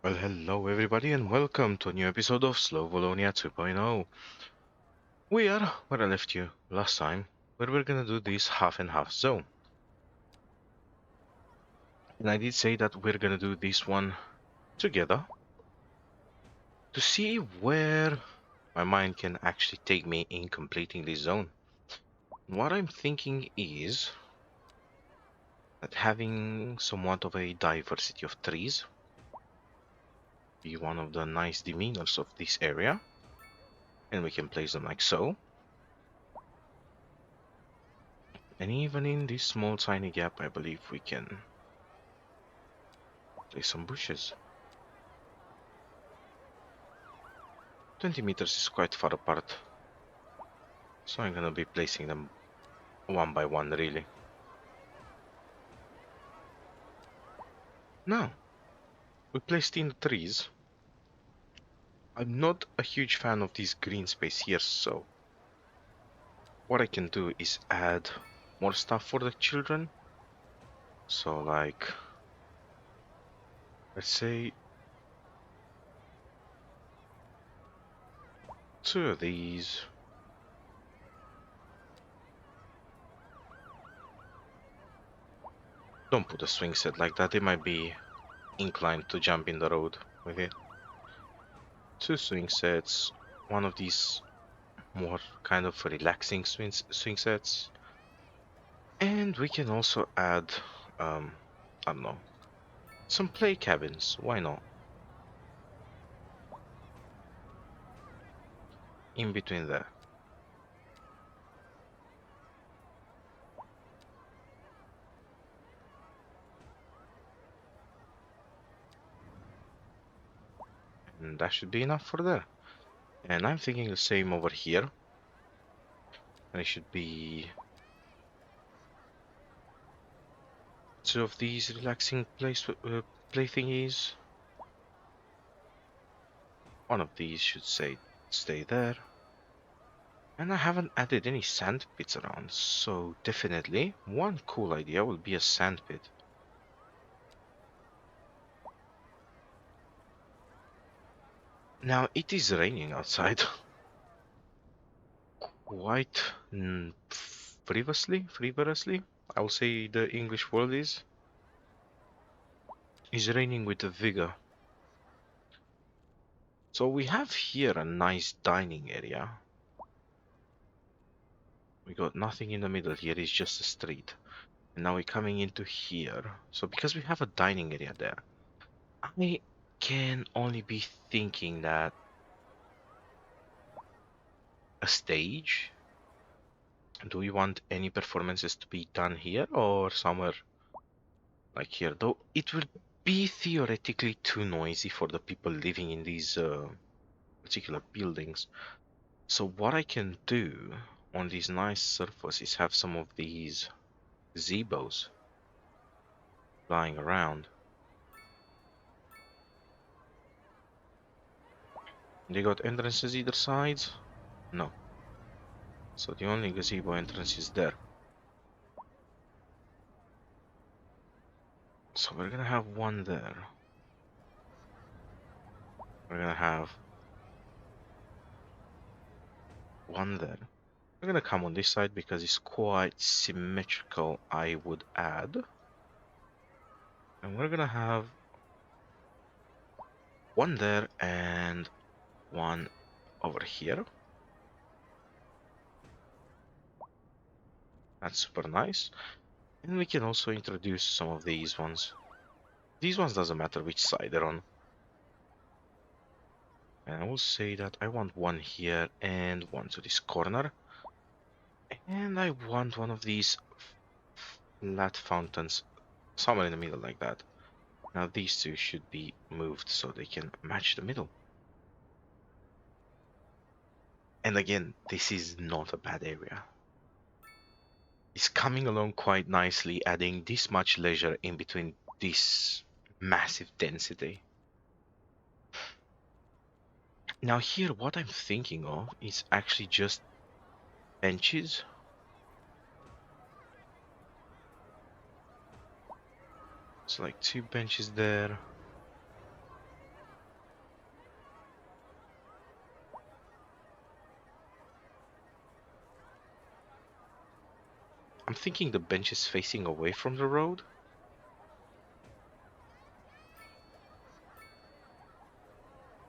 Well, hello everybody and welcome to a new episode of SlowVolonia 2.0. We are where I left you last time, where we're gonna do this half and half zone. And I did say that we're gonna do this one together to see where my mind can actually take me in completing this zone. What I'm thinking is that having somewhat of a diversity of trees be one of the nice demeanors of this area, and we can place them like so. And even in this small tiny gap, I believe we can place some bushes. 20 meters is quite far apart, so I'm gonna be placing them one by one, really. Now, we placed in the trees. I'm not a huge fan of this green space here, so what I can do is add more stuff for the children. So, like, let's say 2 of these. Don't put a swing set like that, they might be inclined to jump in the road with it. 2 swing sets, one of these more kind of relaxing swing sets. And we can also add, I don't know, some play cabins. Why not? In between there. And that should be enough for there. And I'm thinking the same over here. And it should be 2 of these relaxing play thingies. One of these should say stay there. And I haven't added any sand pits around, so definitely one cool idea will be a sand pit. Now it is raining outside. Quite frivolously, I will say the English word is raining with a vigor. So we have here a nice dining area. We got nothing in the middle here, it's just a street. And now we're coming into here. So because we have a dining area there, I can only be thinking that a stage. Do we want any performances to be done here or somewhere like here? Though it will be theoretically too noisy for the people living in these particular buildings. So what I can do on these nice surfaces is have some of these gazebos lying around. They got entrances either sides? No. So the only gazebo entrance is there. So we're gonna have one there. We're gonna have one there. We're gonna come on this side because it's quite symmetrical, I would add. And we're gonna have one there and one over here. That's super nice. And we can also introduce some of these ones. These ones doesn't matter which side they're on. And I will say that I want one here and one to this corner. And I want one of these flat fountains somewhere in the middle like that. Now these two should be moved so they can match the middle. And again, this is not a bad area. It's coming along quite nicely, adding this much leisure in between this massive density. Now here, what I'm thinking of is actually just benches. So like 2 benches there. I'm thinking the bench is facing away from the road.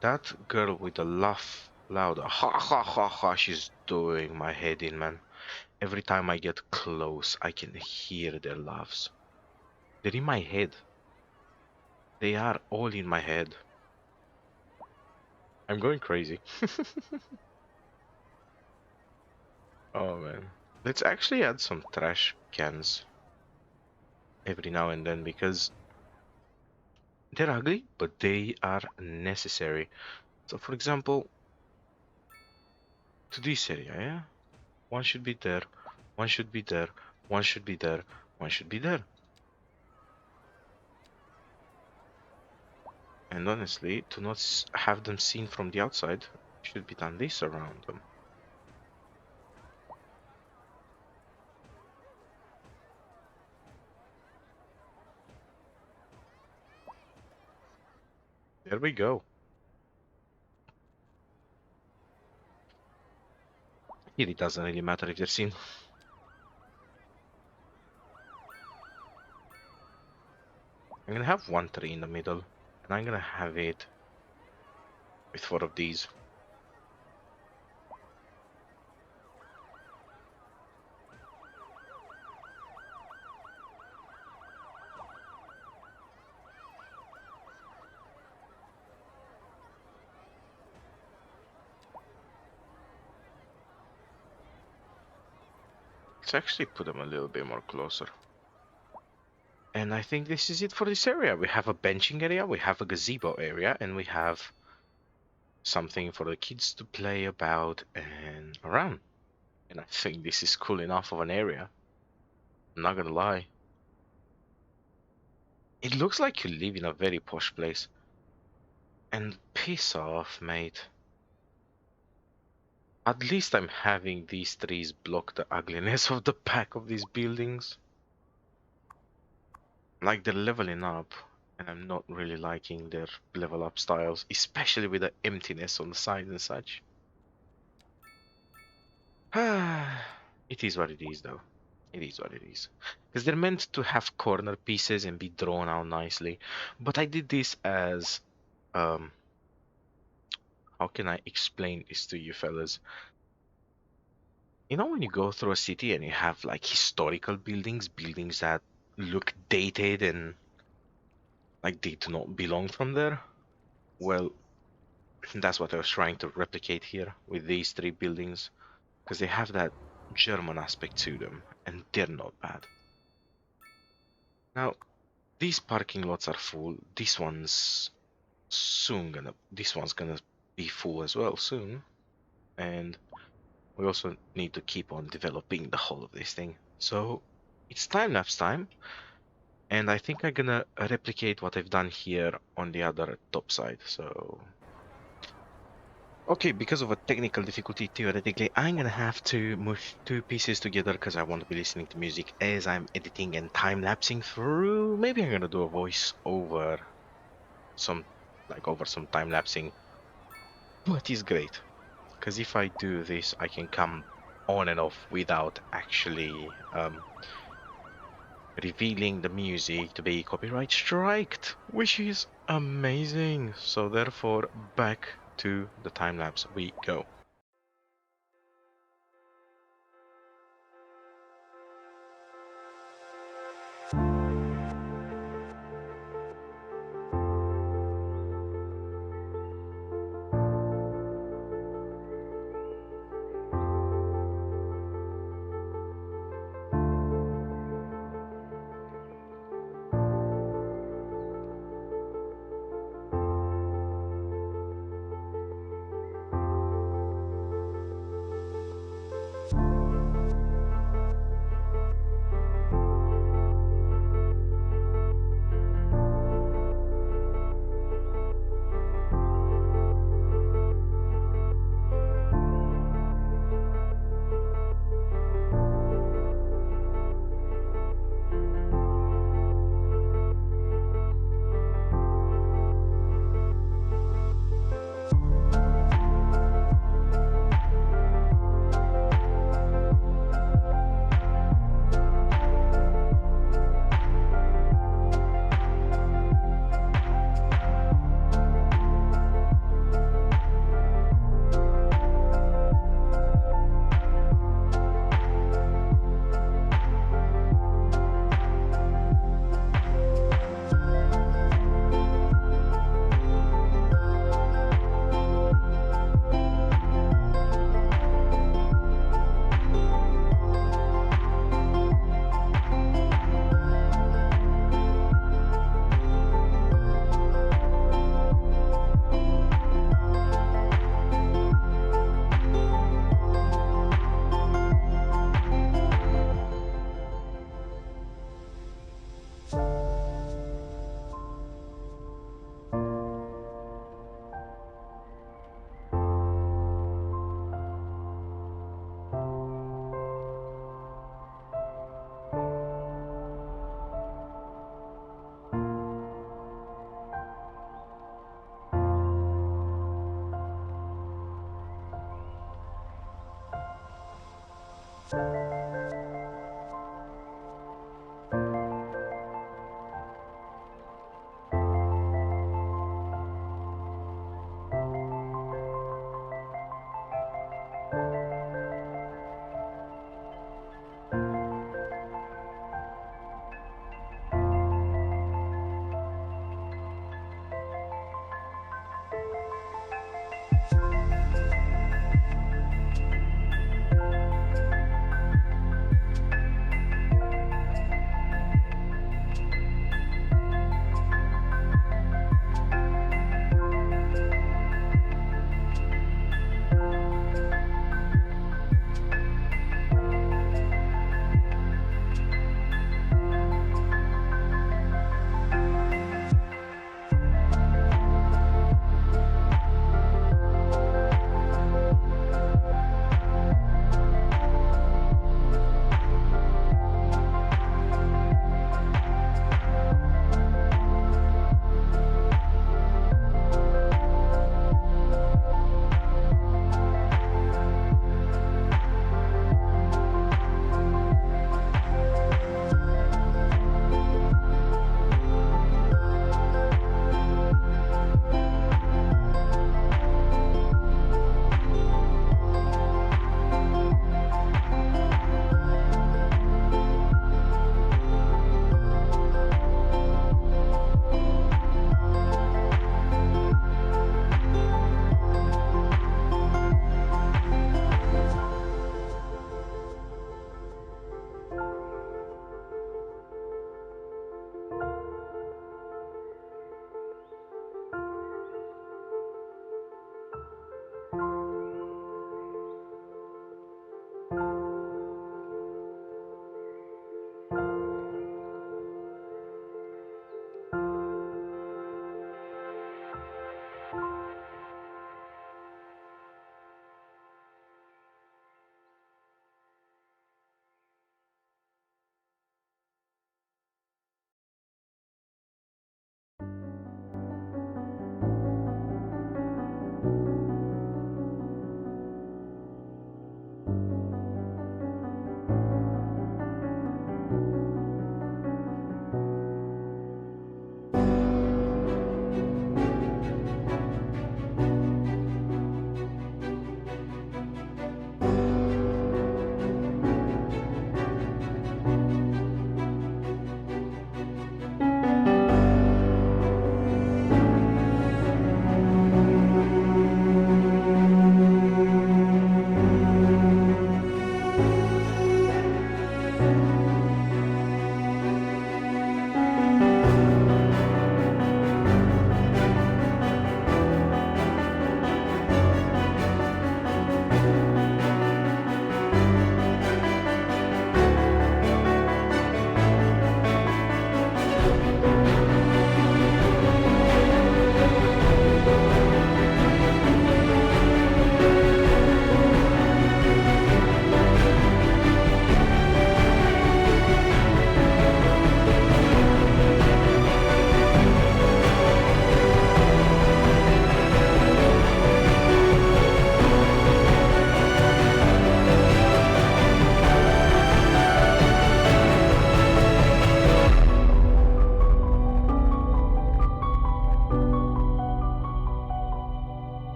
That girl with the laugh loud, ha ha ha ha, she's doing my head in, man. Every time I get close, I can hear their laughs. They're in my head. They are all in my head. I'm going crazy. Oh man. Let's actually add some trash cans every now and then because they're ugly, but they are necessary. So for example, to this area, yeah? One should be there, one should be there, one should be there, one should be there. And honestly, to not have them seen from the outside, should be done this around them. There we go. Here it doesn't really matter if they're seen. I'm gonna have one tree in the middle, and I'm gonna have it with 4 of these. Let's actually put them a little bit more closer. And I think this is it for this area. We have a benching area, we have a gazebo area, and we have something for the kids to play about and around. And I think this is cool enough of an area. I'm not gonna lie. It looks like you live in a very posh place. And piss off, mate. At least I'm having these trees block the ugliness of the back of these buildings. Like they're leveling up, and I'm not really liking their level up styles, especially with the emptiness on the sides and such. It is what it is, though. It is what it is. Because they're meant to have corner pieces and be drawn out nicely. But I did this as, how can I explain this to you fellas? You know when you go through a city and you have like historical buildings, buildings that look dated and like they do not belong from there? Well, that's what I was trying to replicate here with these 3 buildings, because they have that German aspect to them, and they're not bad. Now, these parking lots are full. This one's gonna be full as well soon, and we also need to keep on developing the whole of this thing. So it's time-lapse time, and I think I'm gonna replicate what I've done here on the other top side. So okay, because of a technical difficulty, theoretically, I'm gonna have to mush 2 pieces together because I want to be listening to music as I'm editing and time-lapsing through. Maybe I'm gonna do a voice over some, over some time-lapsing. But it's great, because if I do this, I can come on and off without actually revealing the music to be copyright striked, which is amazing. So therefore, back to the time-lapse we go.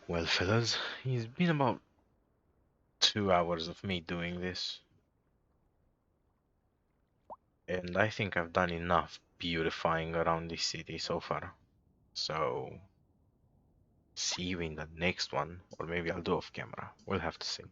Well, fellas, it's been about 2 hours of me doing this, and I think I've done enough beautifying around this city so far. So, see you in the next one, or maybe I'll do off camera. We'll have to see.